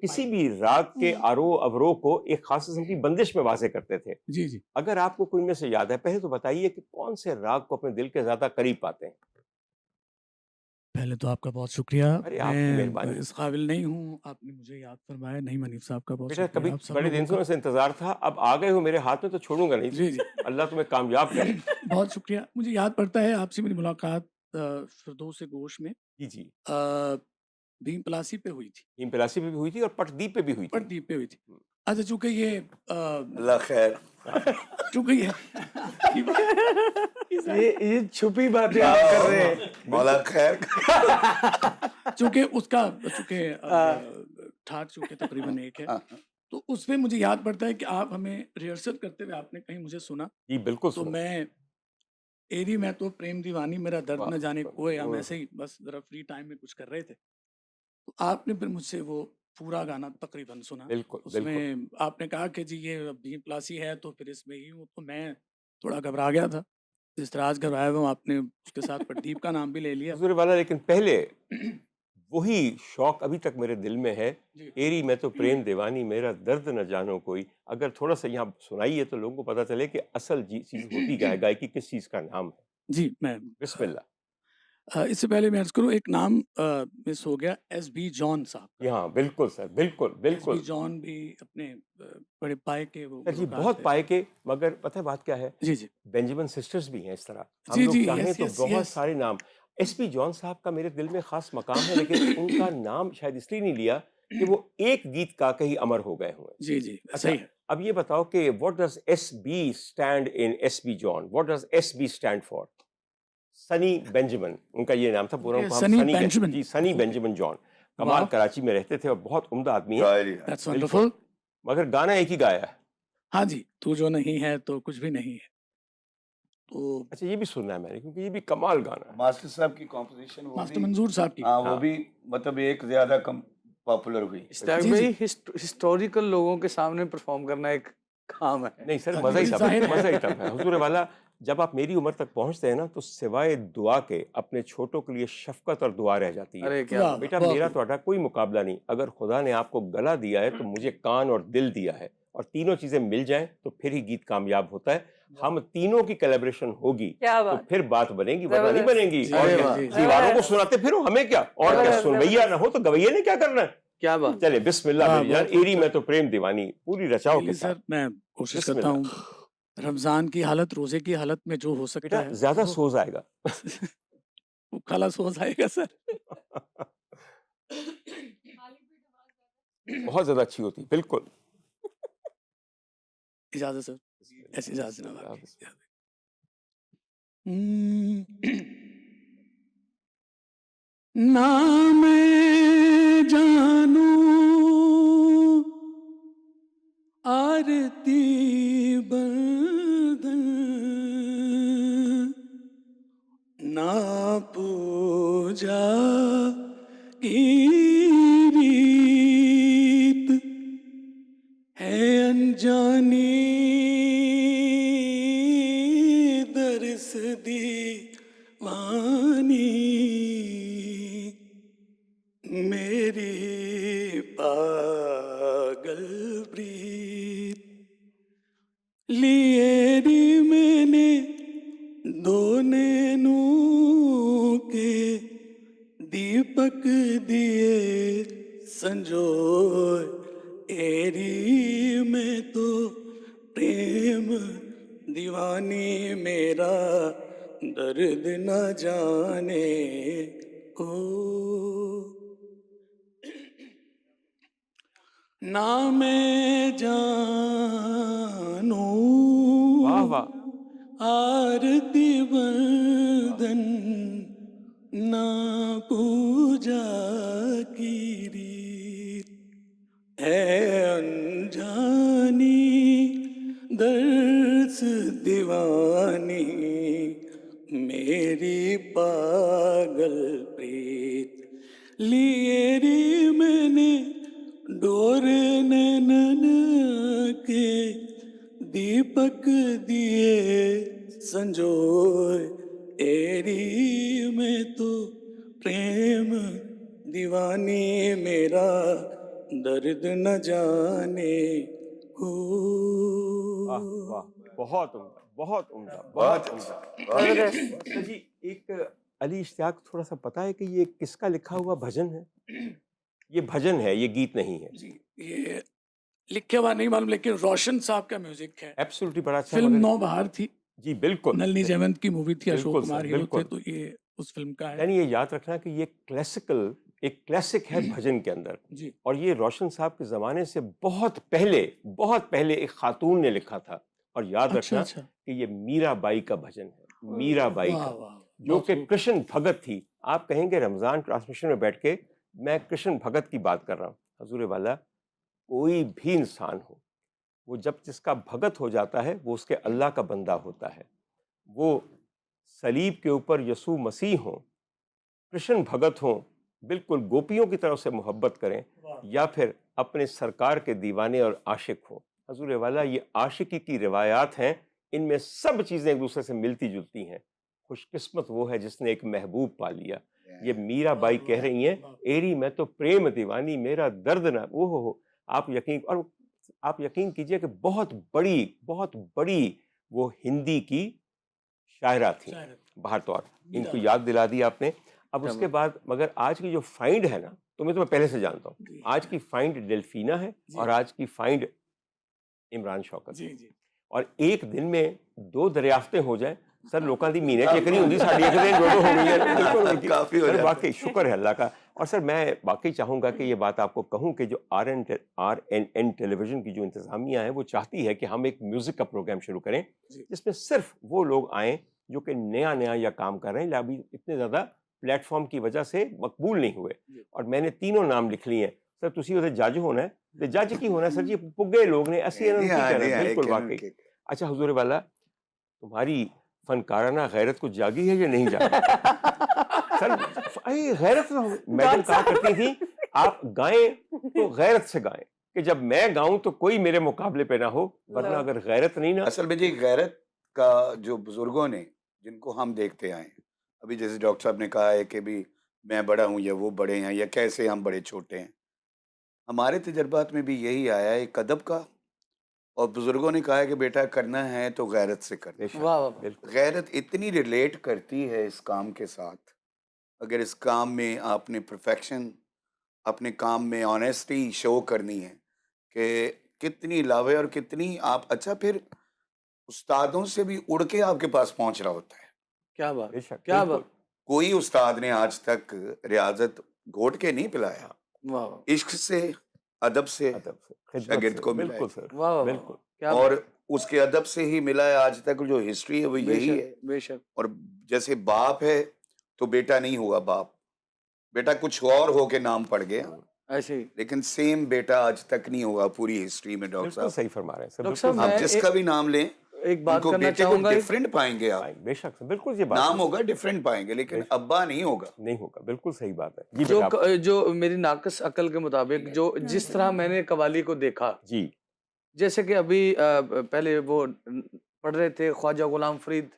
किसी भी राग के आरोह अवरोह को एक खास किस्म की बंदिश में वाज़े करते थे। जी, जी। अगर आपको कोई इनमें से याद है, पहले तो बताइए कि कौन से राग को अपने दिल के ज़्यादा करीब पाते हैं? पहले तो आपका बहुत शुक्रिया। अरे, आपकी मैं मेहरबानी। इस काबिल नहीं हूँ, आपने मुझे याद फरमाया। नहीं, मनीब साहब का बहुत बेटा कभी शुक्रिया, आप सब बड़े लोगों दिन से का। मुझसे इंतज़ार था, अब आ गए हो मेरे हाथ में तो छोड़ूँगा नहीं। जी, जी। अल्लाह तुम्हें कामयाब करे। बहुत शुक्रिया। मुझे याद पड़ता है आपसे मेरी मुलाकात फिरदौस गोश में जी, जी। भीम पलासी पे हुई थी, हिम पलासी पे भी हुई थी और पटदीप पे भी हुई थी। पटदीप पे हुई थी। अच्छा, चूँकि ये अल्लाह खैर। चूँकि ये ये छुपी बातें आप कर रहे हैं। मौला खैर। चूँकि उसका चूँकि ठाठ चूँकि तकरीबन एक है, तो उसपे मुझे याद पड़ता है कि आप हमें रिहर्सल करते हुए आपने कहीं मुझे सुना, जी, बिल्कुल तो सुना। मैं एरी मैं तो प्रेम दीवानी मेरा दर्द वाह! न जाने कोई, हम ओह! ऐसे ही बस ज़रा फ्री टाइम में कुछ कर रहे थे। तो आपने फिर मुझसे वो पूरा गाना तकरीबन सुना। बिल्कुल, बिल्कुल। उसमें आपने कहा कि जी ये भीम पलासी है तो फिर इसमें ही हूँ, तो मैं थोड़ा घबरा गया था। जिस तरह आज घबराया हुआ हूँ, आपने उसके साथ प्रदीप का नाम भी ले लिया। हुज़ूर वाला लेकिन पहले वही शौक अभी तक मेरे दिल में है। जी। एरी मैं तो प्रेम दीवानी मेरा दर्द न जानो कोई। अगर थोड़ा-सा यहाँ सुनाइए तो लोगों को पता चले कि असल जी चीज़ होती क्या है, गायकी किस चीज़ का नाम है। जी, मैं बिस्मिल्लाह। इससे पहले मैं अर्ज़ करूँ, एक नाम मिस हो गया, एसबी जॉन साहब जी का। हाँ, बिल्कुल सर, बिल्कुल, एसबी बिल्कुल। जॉन भी अपने बड़े पाए के वो सर जी गुलकार बहुत थे। पाए के मगर पता है बात क्या है? जी, जी। बेंजामिन सिस्टर्स भी हैं इस तरह। हम जी, लोग जी, चाहें यस, तो यस, बहुत यस। सारे नाम एसपी जॉन साहब का मेरे दिल में ख़ास मकाम है लेकिन उनका नाम शायद इसलिए नहीं लिया कि वो एक गीत गा के ही अमर हो गए हुए हैं। जी, जी, अच्छा, सही है। अब ये बताओ कि what does SB stand in SB John? What does SB stand for? Sunny Benjamin उनका ये नाम था, पूरा ओके, उनको हम सनी सनी कहते बेंजामिन। जी, सनी ओके, बेंजामिन जॉन। कमाल वाओ! कराची में रहते थे और बहुत उम्दा आदमी हैं। शायरी है। दैट्स बिल्कुल, वंडरफुल। मगर गाना एक ही गाया है। हाँ जी, तू जो नहीं है तो कुछ भी नहीं है। तो अच्छा ये भी सुनना है मैंने क्योंकि ये भी कमाल गाना है। मास्टर साहब की कॉम्पोजिशन वो मास्टर भी, मंजूर साहब की। हाँ वो हाँ। भी मतलब एक ज्यादा कम पॉपुलर हुई। इस्ताक जी, भाई जी। हिस्टोरिकल लोगों के सामने परफॉर्म करना एक काम है। नहीं सर, हाँ जी, मज़ा ही जी, तब ज़ाहिर है, है। मज़ा ही तब है। हुज़ूर वाला जब आप मेरी उम्र तक पहुँचते हैं ना तो सिवाय दुआ के अपने छोटों के लिए शफ़क़त और दुआ रह जाती है। अरे क्या वाह, बात वाह, बेटा बहुत मेरा खूब। ਤੁਹਾਡਾ कोई मुकाबला नहीं। अगर खुदा ने आपको गला दिया है तो मुझे कान और दिल दिया है और तीनों चीज़ें मिल जाएँ तो फिर ही गीत कामयाब होता है। हम तीनों की कोलैबोरेशन होगी क्या तो बात फिर बात बनेगी वरना नहीं जबरदस्त बनेगी। जी, और अरे जी, क्या वाह! जी, जी। दीवारों को जबरदस्त सुनाते फिरो हमें क्या? और क्या जबरदस्त सुनवैया ना जबरदस्त हो तो गवैये ने क्या करना है? क्या बात! चलिए बिस्मिल्लाह वाह, मेरी जान, बहुत खूब एरी सर। में तो प्रेम दीवानी पूरी रचाओ के रियली साथ। सर, मैं कोशिश करता बिस्मिल्लाह। हूँ, रमज़ान की हालत, रोज़े की हालत में जो हो सकता बेटा है ज़्यादा वो सोज़ आएगा। वो खलास हो जाएगा सर। बहुत ज़्यादा अच्छी होती, बिल्कुल। इजाज़त सर, ऐसी इजाज़त जनाब बिस्मिल्लाह, आपकी। बिस्मिल्लाह। ना मैं जानूं आरती बंदन, ना पूजा की रीत है अनजानी दरस दीवानी मेरी पागल प्रीत लिए री मैंने दो नैनों के दीपक दिए संजोए एरी में तो प्रेम दीवानी मेरा दर्द न जाने ओ ना मैं जानूं वाह, वाह! आरती बंदन, ना पूजा की रीत है अनजानी दर्स दीवानी मेरी पागल प्रीत लिए रे मैंने डोर नैनन के दीपक दिए संजोए एरी में तो प्रेम दीवानी मेरा दर्द न जाने हो। वाह वाह, बहुत उम्दा, बहुत उम्दा, बहुत बहुत उम्दा। बहुत सर जी, एक अली इश्तियाक, थोड़ा सा पता है कि ये किसका लिखा हुआ भजन है? ये भजन है, ये गीत नहीं है। जी, ये लिखे हुआ नहीं मालूम, लेकिन रोशन साहब का म्यूजिक है। एब्सोल्युटली, बड़ा अच्छा। फिल्म मगर नौ बहार थी, जी बिल्कुल, नलिनी जयवंत की मूवी थी, अशोक बिल्कुल सर, कुमार हीरो थे, बिल्कुल। तो ये उस फिल्म का है। यानी ये याद रखना कि ये क्लासिकल, एक क्लासिक है भजन के अंदर। जी, और ये रोशन साहब के ज़माने से बहुत पहले एक खातून ने लिखा था। और याद अच्छा रखना अच्छा, कि ये मीराबाई का भजन है, मीराबाई वाह का, वाह, जो बहुत कि खूब। कृष्ण भगत थी। आप कहेंगे रमज़ान ट्रांसमिशन में बैठ के मैं कृष्ण भगत की बात कर रहा हूँ। हजूर वाला, कोई भी इंसान हो, वो जब जिसका भगत हो जाता है वो उसके अल्लाह का बंदा होता है। वो सलीब के ऊपर यसू मसीह हों, कृष्ण भगत हों, बिल्कुल गोपियों की तरह से मोहब्बत करें, वाह, या फिर अपने सरकार के दीवाने और आशिक हों। हजूर वाला, ये आशिकी की रिवायात हैं, इनमें सब चीज़ें एक दूसरे से मिलती जुलती हैं। खुशकिस्मत वो है जिसने एक महबूब पा लिया। ये मीराबाई वाह, कह रही हैं, वाह। एरी मैं तो प्रेम दीवानी, मेरा दर्द ना वो हो। आप यकीन कीजिए कि बहुत बड़ी वो हिंदी की शायरा थी। शायद बाहर तो और इनको मीराबाई। याद दिला दी आपने। अब क्या उसके बात। बाद मगर आज की जो फाइंड है ना, तो मैं पहले से जानता हूँ। जी, आज की फाइंड डेल्फीना है जी। और आज की फाइंड इमरान शौकत जी है। जी, और एक दिन में 2 दरियाफ्तें हो जाएं, सर लोगों दी मीनें चेक नहीं होंगी, साड़ी एक दिन 2 हो गई है। बिल्कुल होगी। काफी हो सर जाता वाकई शुक्र है अल्लाह का। और सर मैं वाकई चाहूँगा कि ये बात आपको कहूँ कि जो RNN टेलीविज़न की जो इंतज़ामिया है, वो चाहती है कि हम एक म्यूज़िक का प्रोग्राम शुरू करें, जी। जिसमें सिर्फ वो लोग आएँ जो कि नया या काम कर रहे हैं, या अभी इतने ज़्यादा प्लेटफॉर्म की वजह से मकबूल नहीं हुए। जी। और मैंने तीनों नाम लिख लिए हैं। सर तुसी उहदे जज होना है, ते जज की होना है सर जी, पुगे लोग ने, असी इन्हां नूं की जी कहना। हाँ, बिल्कुल एक वाकई। अच्छा हुजूर वाला, तुम्हारी फनकाराना गैरत कुछ जागी है या नहीं जागी? सर गैरत ना हो। मैडम कहा करती थी, आप गाएं तो गैरत से गाएं, कि जब मैं गाऊं तो कोई मेरे मुकाबले पे ना हो, वरना अगर गैरत नहीं ना। असल में जी गैरत का जो बुजुर्गों ने, जिनको हम देखते आए हैं, अभी जैसे डॉक्टर साहब ने कहा है कि भी मैं बड़ा हूँ या वो बड़े हैं या कैसे हम बड़े छोटे हैं, हमारे तजर्बात में भी यही आया है एक अदब का। और बुजुर्गों ने कहा है कि बेटा करना है तो गैरत से करना। बेशक, वाह वाह वाह। बिल्कुल। गैरत इतनी रिलेट करती है इस काम के साथ। अगर इस काम में आपने परफेक्शन, अपने काम में ऑनेस्टी शो करनी है कि कितनी लावे और कितनी आप अच्छा, फिर उस्तादों से भी उड़ के आपके पास पहुंच रहा होता है। क्या बात, बेशक, क्या बिल्कुल। बात। कोई उस्ताद ने आज तक रियाजत घोट के नहीं पिलाया, वाह वाह, इश्क से, अदब से अदब से, खिदमत शागिर्द से, को मिला बिल्कुल है। सर, वाह वाह, बिल्कुल। क्या और बात। उसके अदब से ही मिला है आज तक। जो हिस्ट्री है वो यही बेशक है। बेशक। और जैसे बाप है तो बेटा नहीं हुआ बाप, बेटा कुछ और हो के नाम पड़ गया, ऐसे ही लेकिन सेम बेटा आज तक नहीं हुआ पूरी हिस्ट्री में। डॉक्टर बिल्कुल साहब, सही फरमा रहे हैं सर, डॉक्टर बिल्कुल साहब, आप मैं जिसका भी नाम लें, एक बात उनको करना बेटे को चाहूंगा। डिफरेंट पाएंगे आप। बेशक सर, बिल्कुल ये बात नाम है। होगा डिफरेंट पाएंगे, लेकिन बेशक। अब्बा नहीं होगा। नहीं होगा, बिल्कुल सही बात है जी। जो बेटा आप, जो मेरी नाकस अकल के मुताबिक जो जिस तरह मैंने कवाली को देखा, जी जैसे कि अभी पहले वो पढ़ रहे थे ख्वाजा गुलाम फरीद